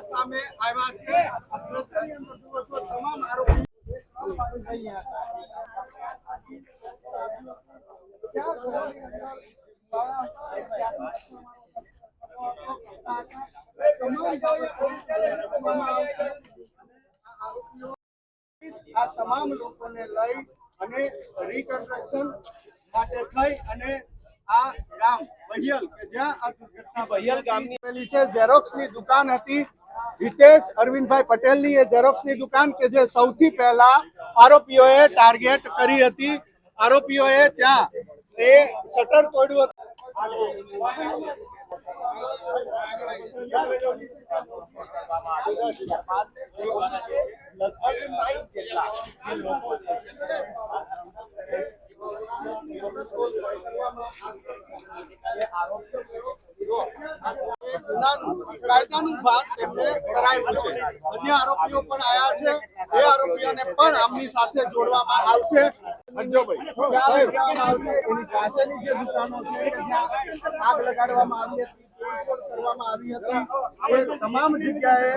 સામે આવ્યા છે તમામ આરોપી આ તમામ લોકોને લઈ અને રિકન્સ્ટ્રક્શન માટે થઈ અને આ ગામ બહિયલ કે જ્યાં આ દુર્ઘટના બહિયલ ગામની આવેલી છે ઝેરોક્સની દુકાન હતી હિતેશ અરવિંદભાઈ પટેલની એ ઝેરોક્સની દુકાન કે જે સૌથી પહેલા આરોપીઓએ ટાર્ગેટ કરી હતી આરોપીઓએ ત્યાં એ શટર તોડ્યું હતું કાયદાનું ભાગ તેમને કરાયું છે અન્ય આરોપીઓ પણ આવ્યા છે એ આરોપીઓને પણ આમની સાથે જોડવામાં આવશે એની પાસેની જે દુકાનો છે જ્યાં આગ લગાડવામાં આવી હતી કરવામાં આવી હતી એ તમામ જગ્યાએ